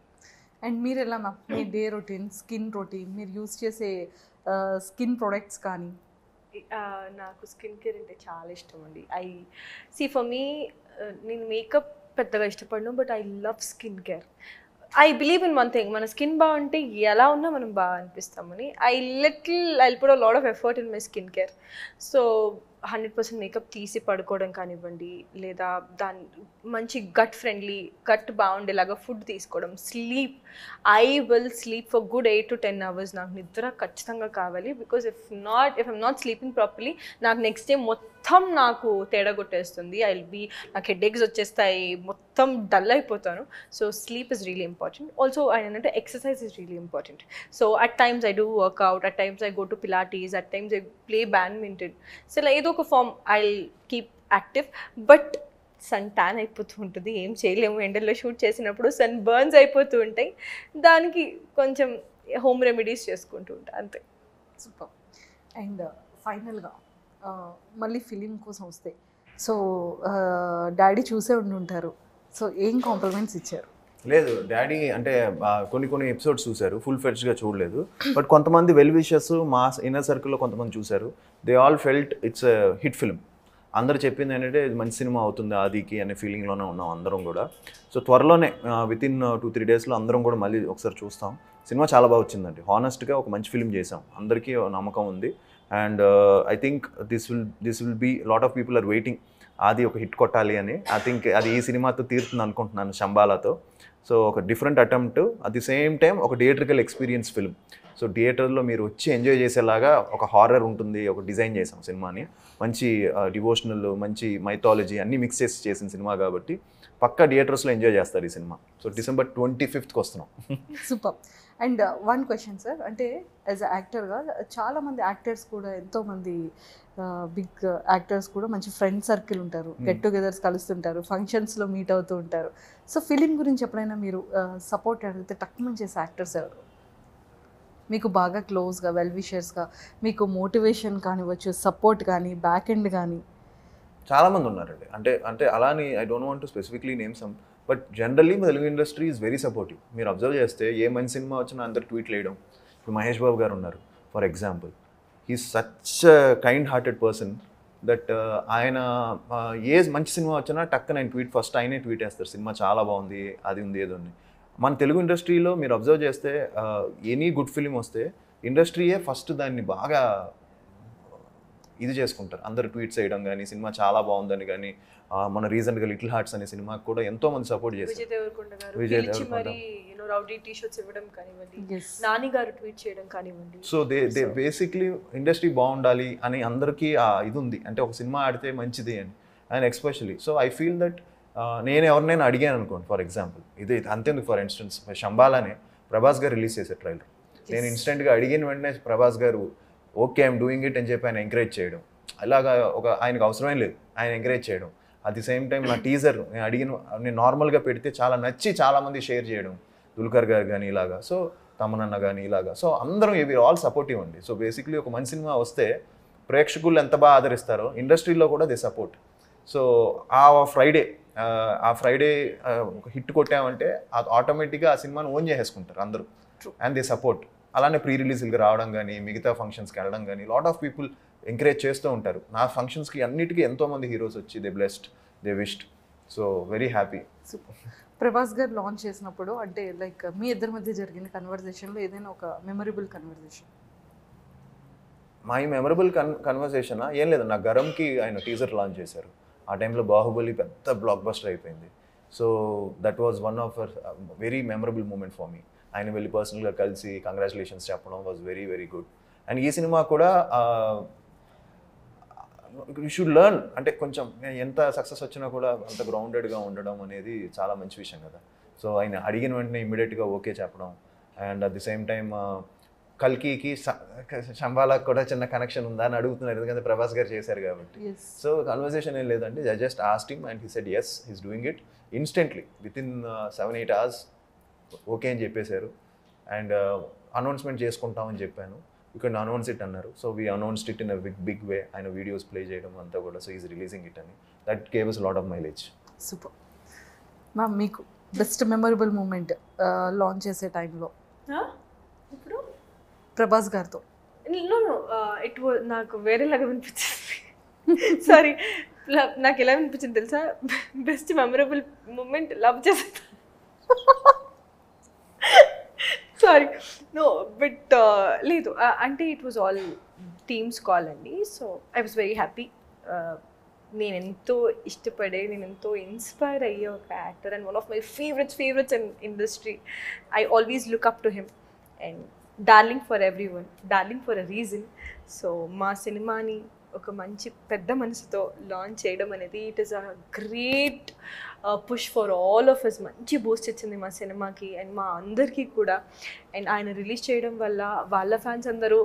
And మీరు ఎలా మ్యామ్ మీ డే రొటీన్, స్కిన్ రొటీన్, మీరు యూజ్ చేసే స్కిన్ ప్రొడక్ట్స్ కానీ? నాకు స్కిన్ కేర్ అంటే చాలా ఇష్టం అండి. ఫర్ మీ, నేను మేకప్ పెద్దగా ఇష్టపడను, but I love skin care. I believe in one thing, మన స్కిన్ బాగుంటే ఎలా ఉన్నా మనం బాగా అనిపిస్తామని. I put a lot of effort in my skin care. So 100% makeup తీసి పడుకోవడం కానివ్వండి, లేదా దాని మంచి గట్ ఫ్రెండ్లీ, గట్ బాగుండేలాగా ఫుడ్ తీసుకోవడం, sleep. I will sleep for good 8 to 10 hours. నాకు నిద్ర ఖచ్చితంగా కావాలి. Because if I'm not sleeping properly, నాకు నెక్స్ట్ డే మొత్తం నాకు తేడా కొట్టేస్తుంది. నాకు హెడేక్స్ వచ్చేస్తాయి, మొత్తం డల్ అయిపోతాను. So sleep is really important. Also ఏంటంటే exercise is really important. So at times I do workout, at times I go to pilates, at times I play badminton. So ఏదో ఒక form I keep active. But sun tan అయిపోతూ ఉంటుంది, ఏం చేయలేము. ఎండల్లో shoot చేసినప్పుడు sun burns అయిపోతూ ఉంటాయి. దానికి కొంచెం హోమ్ రెమెడీస్ చేసుకుంటూ ఉంటాను అంతే. సూపర్. అండ్ ఫైనల్గా మళ్ళీ ఫిలిం కోసం వస్తే, సో డాడీ చూసే ఉంటారు, సో ఏం కాంప్లిమెంట్స్ ఇచ్చారు? లేదు, డాడీ అంటే కొన్ని ఎపిసోడ్స్ చూశారు, ఫుల్ ఫ్లెడ్జ్గా చూడలేదు. బట్ కొంతమంది వెల్ విషర్స్ మా ఇన్నర్ సర్కిల్లో కొంతమంది చూశారు. They all felt it's hit film. అందరు చెప్పింది ఏంటంటే ఇది మంచి సినిమా అవుతుంది ఆదికి అనే ఫీలింగ్లోనే ఉన్నాం అందరం కూడా. సో త్వరలోనే వితిన్ 2-3 daysలో అందరం కూడా మళ్ళీ ఒకసారి చూస్తాం. సినిమా చాలా బాగా వచ్చిందండి. హానెస్ట్గా ఒక మంచి ఫిల్మ్ చేసాం, అందరికీ నమ్మకం ఉంది. And I think this will be lot of people are waiting. అది ఒక హిట్ కొట్టాలి అని. ఐ థింక్ అది ఈ సినిమాతో తీరుతుంది అనుకుంటున్నాను, శంబాలాతో. సో ఒక different attempt, at the same time ఒక థియేట్రికల్ ఎక్స్పీరియన్స్ ఫిల్మ్. సో థియేటర్లో మీరు వచ్చి ఎంజాయ్ చేసేలాగా ఒక హారర్ ఉంటుంది, ఒక డిజైన్ చేసాం సినిమాని. మంచి డివోషనల్, మంచి మైథాలజీ అన్నీ మిక్స్ చేసి చేసిన సినిమా కాబట్టి పక్కా థియేటర్స్లో ఎంజాయ్ చేస్తారు ఈ సినిమా. సో December 25th వస్తున్నాం. Super. And one question sir, అంటే యాజ్ అ యాక్టర్గా చాలామంది యాక్టర్స్ కూడా, ఎంతోమంది బిగ్ యాక్టర్స్ కూడా మంచి ఫ్రెండ్ సర్కిల్ ఉంటారు, గెట్ టుగెదర్స్ కలుస్తుంటారు, ఫంక్షన్స్లో మీట్ అవుతూ ఉంటారు. సో ఫిలిం గురించి ఎప్పుడైనా మీరు సపోర్ట్ అడిగితే టక్మని చేసే యాక్టర్స్ ఎవరు మీకు బాగా క్లోజ్గా, వెల్ విషర్స్గా, మీకు మోటివేషన్ కానివ్వచ్చు, సపోర్ట్ కానీ, బ్యాక్ ఎండ్ కానీ? చాలామంది ఉన్నారండి. అంటే అలా అని I don't want to specifically name some, but generally Telugu industry is very supportive. మీరు అబ్జర్వ్ చేస్తే ఏ మంచి సినిమా వచ్చినా అందరు ట్వీట్లు వేయడం. ఇప్పుడు మహేష్ బాబు గారు ఉన్నారు for example, he's such kind hearted person that ఆయన ఏ మంచి సినిమా వచ్చినా టక్కన ఆయన ట్వీట్, ఫస్ట్ ఆయనే ట్వీట్ వేస్తారు, సినిమా చాలా బాగుంది, అది ఉంది, ఏదో ఉంది. మన తెలుగు ఇండస్ట్రీలో మీరు అబ్జర్వ్ చేస్తే ఎనీ గుడ్ ఫిలిం వస్తే ఇండస్ట్రీయే ఫస్ట్ దాన్ని బాగా ఇది చేసుకుంటారు, అందరు ట్వీట్స్ చేయడం కానీ, సినిమా చాలా బాగుందని కానీ. మన రీసెంట్గా లిటిల్ హార్ట్స్ అనే సినిమాకి కూడా ఎంతో మంది సపోర్ట్ చేశారు. విజయ్ దేవరకొండ గారు విజయ్ పిలిచి దేవరకొండ. మరి రౌడీ టీ షర్ట్స్ ఇవ్వడం కానివ్వండి, నాని గారు ట్వీట్ చేయడం కానివ్వండి. సో దే బేసిక్లీ ఇండస్ట్రీ బాగుండాలి అని అందరికీ ఇది ఉంది, అంటే ఒక సినిమా ఆడితే మంచిది అని. And especially so I feel that నేను ఎవరినైనా అడిగాను అనుకోండి, ఫర్ ఎగ్జాంపుల్ ఇది అంతేందుకు, ఫర్ ఇన్స్టెన్స్ శంబాలానే ప్రభాస్ గారు రిలీజ్ చేసే ట్రైలర్, నేను ఇన్స్టెంట్గా అడిగిన వెంటనే ప్రభాస్ గారు ఓకే ఐఎమ్ డూయింగ్ ఇట్ అని చెప్పి ఆయన ఎంకరేజ్ చేయడం, అలాగా ఆయనకు అవసరమే లేదు, ఆయన ఎంకరేజ్ చేయడం. అట్ ది సేమ్ టైం నా టీజర్ నేను నార్మల్గా పెడితే చాలా నచ్చి చాలామంది షేర్ చేయడం, దుల్కర్ గారు కానీ ఇలాగా, సో తమనన్న కానీ ఇలాగా. సో అందరం ఇవి ఆల్ సపోర్టివ్ అండి. సో బేసిక్లీ ఒక మంచి సినిమా వస్తే ప్రేక్షకులు ఎంత బాగా ఆదరిస్తారో ఇండస్ట్రీలో కూడా దే సపోర్ట్. సో ఆ ఫ్రైడే ఒక హిట్ కొట్టామంటే ఆటోమేటిక్గా ఆ సినిమాని ఓన్ చేసేసుకుంటారు అందరూ, అండ్ దే సపోర్ట్. అలానే ప్రీ రిలీజ్కి రావడం కానీ, మిగతా ఫంక్షన్స్కి వెళ్ళడం కానీ, లాట్ ఆఫ్ పీపుల్ ఎంకరేజ్ చేస్తూ ఉంటారు. నా ఫంక్షన్స్కి అన్నిటికీ ఎంతోమంది హీరోస్ వచ్చి they blessed, they wished. So very happy. Super. Prabhas గారు లాంచ్ చేసినప్పుడు అంటే లైక్ మీ ఇద్దరి మధ్య జరిగిన కన్వర్జేషన్లో ఏదైనా ఒక memorable conversation? My memorable conversation ఏం లేదు, నా గరంకి ఆయన టీజర్ లాంచ్ చేశారు. ఆ టైంలో బాహుబలి పెద్ద బ్లాక్ బస్టర్ అయిపోయింది. So that was one of very memorable moment for me. ఆయన వెళ్ళి పర్సనల్గా కలిసి కంగ్రాచులేషన్స్ చెప్పడం was very very good. And ఈ సినిమా కూడా యూ షుడ్ లెర్న్, అంటే కొంచెం ఎంత సక్సెస్ వచ్చినా కూడా అంత గ్రౌండెడ్గా ఉండడం అనేది చాలా మంచి విషయం కదా. సో ఆయన అడిగిన వెంటనే ఇమ్మీడియట్గా ఓకే చెప్పడం. And at the same time కల్కికి శంబాలకు కూడా చిన్న కనెక్షన్ ఉందా అని అడుగుతున్నారు, ఎందుకంటే ప్రభాస్ గారు చేశారు కాబట్టి. సో కన్వర్సేషన్ ఏం లేదండి, I just asked him and he said yes, he's doing it instantly within 7-8 hours okay అని చెప్పేశారు. అండ్ అనౌన్స్మెంట్ చేసుకుంటామని చెప్పాను, యూ కెన్ అనౌన్స్ ఇట్ అన్నారు. So we announced it in a big way, ఆయన videos play చేయడం అంతా కూడా. So is releasing it అని, that gave us a lot of mileage. Super ma'am. మీకు బెస్ట్ మెమరబుల్ మూమెంట్ లాంచ్ చేసే టైంలో ఇప్పుడు ప్రభాస్ గారితో? ఇట్ నాకు వేరేలాగా వినిపించింది. సారీ, నాకు ఎలా వినిపించింది తెలుసా? బెస్ట్ మెమరబుల్ మూమెంట్ లవ్ చేసే. సారీ, నో, బట్ లేదు, అంటే it was all Teams call అండి. So I was very happy. నేను ఎంతో ఇష్టపడే, నేను ఎంతో ఇన్స్పైర్ అయ్యే ఒక actor and one of my favourites in industry. I always look up to him and darling for everyone, darling for a reason. So మా సినిమాని ఒక మంచి పెద్ద మనసుతో లాంచ్ చేయడం అనేది it is a great push for all of us. మంచి boost ఇచ్చింది మా సినిమాకి అండ్ మా అందరికీ కూడా. అండ్ ఆయన రిలీజ్ చేయడం వల్ల వాళ్ళ ఫ్యాన్స్ అందరూ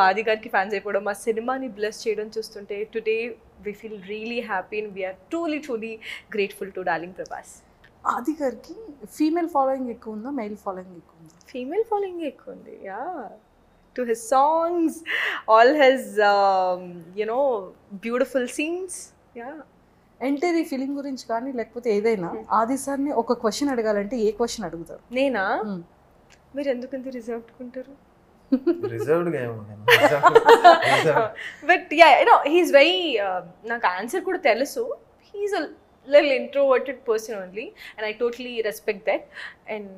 ఆది గారికి ఫ్యాన్స్ అయిపోవడం, మా సినిమాని బ్లెస్ చేయడం చూస్తుంటే today we feel really happy and we are truly grateful to darling Prabhas. ఆది గారికి ఫీమేల్ ఫాలోయింగ్ ఎక్కువ ఉందా, మెయిల్ ఫాలోయింగ్ ఎక్కువ ఉందా? ఫీమేల్ ఫాలోయింగ్ ఎక్కువ ఉంది. To his songs, all his beautiful scenes. Enter ఈ ఫిలిం గురించి కానీ లేకపోతే ఏదైనా ఆది సార్ని ఒక క్వశ్చన్ అడగాలంటే ఏ క్వశ్చన్ అడుగుతారు? నేనా? మీరు ఎందుకు ఇంత రిజర్వ్ అనుకుంటారు? బట్ హీస్ వెరీ, నాకు ఆన్సర్ కూడా తెలుసు. He's a little introverted person only and I totally respect that. And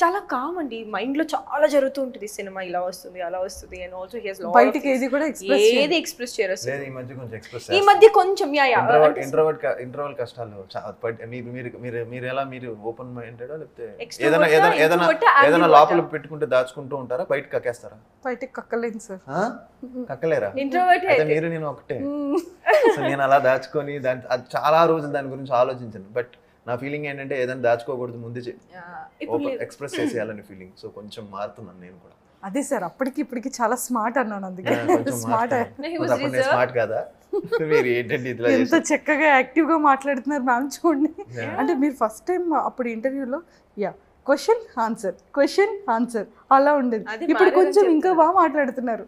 చాలా కామ్ అండి, మైండ్ లో చాలా జరుగుతూ ఉంటుంది, సినిమా ఇలా వస్తుంది అలా వస్తుంది, and also he has lot బయటికి ఏది కూడా ఏది ఎక్స్ప్రెస్ చేయరు అసలు. లేదు, ఈ మధ్య కొంచెం ఎక్స్ప్రెస్ ఈ మధ్య కొంచెం ఇంట్రోవర్ట్ కష్టాలు మీరు ఎలా మీరు ఓపెన్ మైండెడ్ లేకపోతే Extrovert ఏదైనా introvert, లోపల పెట్టుకుంటే దాచుకుంటూ ఉంటారా, బయట కక్కేస్తారా? బయటికి కక్కలేను సార్. కక్కలేరా? ఇంట్రోవర్ట్ అయితే మీరు నేను ఒకటే. సో నేను అలా దాచుకొని అది చాలా రోజులు దాని గురించి ఆలోచించాను. బట్ నా ఫీలింగ్ ఏంటంటే ఏదైనా దాచుకోకూడదు, ముందే ఎక్స్ప్రెస్ చేసేయాలని ఫీలింగ్. సో కొంచెం మారుతున్నాను నేను కూడా. అదే సార్, అప్పటికి ఇప్పటికి చాలా స్మార్ట్ అన్నాను, అందుకే కొంచెం స్మార్ట్. నేను స్మార్ట్ కదా? మీరు ఏంటండి ఇట్లా ఎంత చక్కగా యాక్టివ్ గా మాట్లాడుతున్నారు మ్యామ్, చూడండి. అంటే మీరు ఫస్ట్ టైం అప్పుడు ఇంటర్వ్యూలో క్వశ్చన్ ఆన్సర్ అలా ఉండేది, ఇప్పుడు కొంచెం ఇంకా బాగా మాట్లాడుతున్నారు.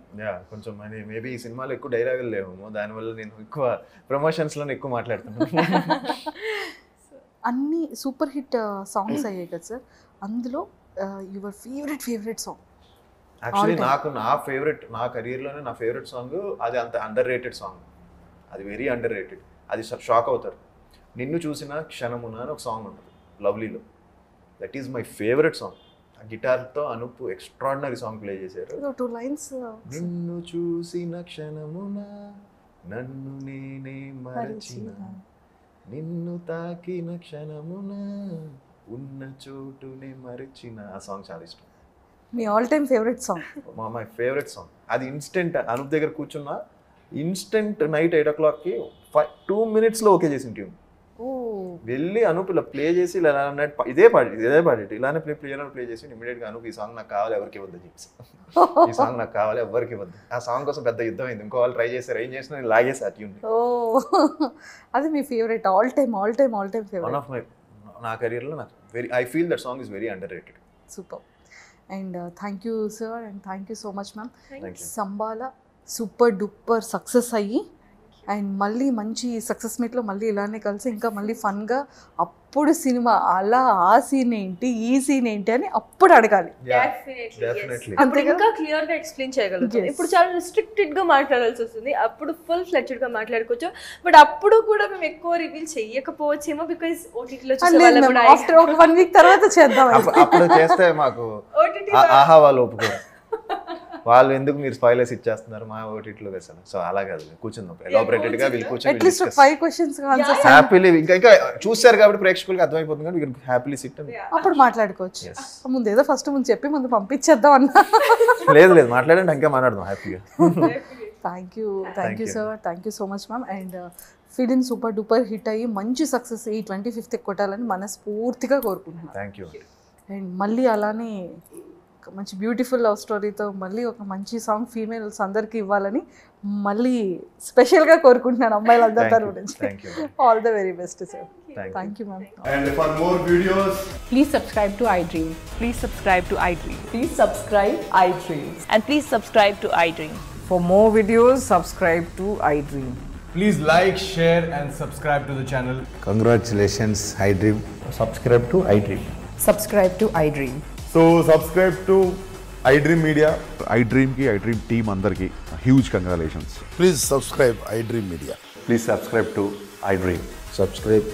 కొంచెం మేబీ ఈ సినిమాలో ఎక్కువ డైలాగులు లేవు, దానివల్ల నేను ఎక్కువ ప్రమోషన్స్ లో ఎక్కువ మాట్లాడుతున్నాను. అన్ని సూపర్ హిట్ సాంగ్స్ అయ్యాయి కదా సార్, అందులో యువర్ ఫేవరెట్ సాంగ్? యాక్చువల్లీ నా కెరీర్లోనే నా ఫేవరెట్ సాంగ్ అది. అంత అండర్ రేటెడ్ సాంగ్ అది, వెరీ అండర్ రేటెడ్. అది షాక్ అవుతారు. నిన్ను చూసిన క్షణమున అని ఒక సాంగ్ ఉంటుంది లవ్లీలో. That is my favourite song. ఆ గిటార్తో అనూప్ ఎక్స్ట్రాడినరీ సాంగ్ ప్లే చేశారు. 2 lines. నిన్ను చూసిన క్షణమున నన్ను నేనే మరచిన, నిన్ను తాకిన క్షణమున ఉన్న చోటునే మరచిన. ఆ సాంగ్ చాలా ఇష్టం. మీ all time favourite song? My favourite song అది. ఇన్స్టెంట్ అనూప్ దగ్గర కూర్చున్నా, ఇన్స్టెంట్ నైట్ 8 o'clockకి 2 minutesలో ఓకే చేసిన ట్యూన్. వెళ్ళి అనూప్ ఇలా ప్లే చేసి ఇలా అన్నట్టు ఇదే పాడేటి ఇలానే ప్లే చేసి ఇమీడియట్గా అనూప్ ఈ సాంగ్ నాకు కావాలి, ఎవరికి ఇవ్వద్దు చెప్పి, ఈ సాంగ్ నాకు కావాలి, ఎవరికి ఇవ్వద్దు. ఆ సాంగ్ కోసం పెద్ద యుద్ధం అయింది. ఇంకో వాళ్ళు ట్రై చేశారు, ఏం చేసినా నేను లాగేసి ఆ ట్యూన్. అది మీ favourite? All time favourite? One of my, నా కెరియర్లో నాకు I feel that song is very under rated. Super. And thank you sir, and thank you so much ma'am. Thank you. Shambala super duper success అయ్యి, and మళ్ళీ మంచి success మీట్లో మళ్ళీ ఇలానే కలిసి ఇంకా మళ్ళీ ఫన్గా అప్పుడు సినిమా అలా ఆ సీన్ ఏంటి ఈ సీన్ ఏంటి అని అప్పుడు అడగాలి. Definitely. అంతే ఇంకా క్లియర్ గా ఎక్స్ప్లెయిన్ చేయగలుగుతాం. ఇప్పుడు చాలా రిస్ట్రిక్టెడ్ గా మాట్లాడాల్సి వస్తుంది, అప్పుడు ఫుల్ ఫ్లెడ్జ్డ్ గా మాట్లాడుకోవచ్చు. బట్ అప్పుడు కూడా మేము ఎక్కువ రివీల్ చేయకపోవచ్చేమో, బికాజ్ ఓటీటీలో ఆఫ్టర్ ఒక 1 week తర్వాత చేద్దాం. అప్పుడు చేస్తే మాకు ఆహా వాళ్ళు ఒప్పుకోరు. వాళ్ళు ఎందుకు మీరు స్పాయిలర్స్ ఇచ్చేస్తున్నారు మా ఓటీటీలో అసలు. సో అలా కాదు, కూర్చుందాం ఎలాబరేటెడ్ గా వీళ్ళు కూర్చొని అట్లీస్ట్ 5 questions ఆన్సర్స్ హ్యాపీలీ ఇంకా చూస్తారు కాబట్టి ప్రేక్షకులకు అర్థమైపోతుంది కానీ వీళ్ళు హ్యాపీలీ సిట్ అప్పుడు మాట్లాడుకోవచ్చు. ముందు ఏదో ఫస్ట్ చెప్పి ముందు పంపించేద్దాం అన్న. లేదు మాట్లాడండి, ఇంకా మాట్లాడదాం హ్యాపీగా. Thank you sir, thank you so much ma'am. And film super duper hit అయ్యి మంచి సక్సెస్ ఈ 25th కొట్టాలని మనస్ఫూర్తిగా కోరుకుంటున్నాను. Thank you. అండ్ మళ్ళీ అలానే మంచి బ్యూటిఫుల్ లవ్ స్టోరీతో మళ్ళీ ఒక మంచి సాంగ్ ఫీమేల్స్ అందరికీ ఇవ్వాలని మళ్ళీ స్పెషల్గా కోరుకుంటున్నాను అమ్మాయిలందరి తరఫు నుంచి. All the very best sir. Thank you ma'am. And for more videos, please subscribe to iDream. Please subscribe to iDream. Please subscribe iDream. And please subscribe to iDream. For more videos, subscribe to iDream. please like, share and subscribe to the channel. Congratulations, iDream. Subscribe to iDream. Subscribe to iDream. So subscribe to iDream Media. iDream ki iDream team andarki huge congratulations. Please subscribe iDream Media. Please subscribe to iDream. Subscribe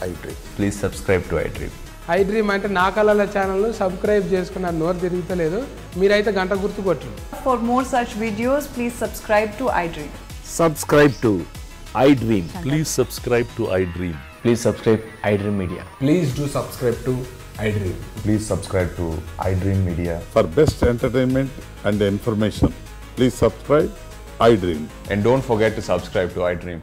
iDream. Please subscribe to iDream. iDream అంటే నా కళల ఛానల్ను subscribe చేసుకున్న నోరు తిరుగుతలేదు, మీరైతే గంట గుర్తు కొట్టండి. For more such videos, please subscribe to iDream. Subscribe to iDream. Please subscribe to iDream. Please subscribe iDream Media. Please do subscribe to iDream. Please subscribe to iDream Media. For best entertainment and information, please subscribe iDream. And don't forget to subscribe to iDream.